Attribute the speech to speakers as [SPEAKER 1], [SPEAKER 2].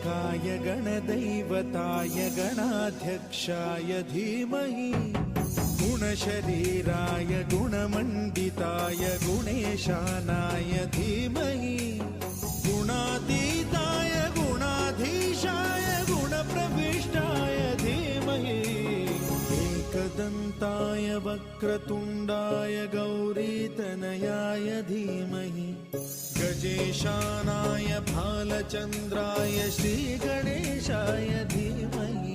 [SPEAKER 1] गणाध्यक्षाय गणदैवताय गणाध्यक्षाय धीमहि गुणशरीराय गुणमण्डिताय गुणेशानाय धीमहि गुणातीताय गुणाधीशाय गुणप्रविष्टाय धीमहि एकदन्ताय वक्रतुण्डाय गौरीतनयाय धीमहि गजेशानाय भालचन्द्राय श्रीगणेशाय धीमहि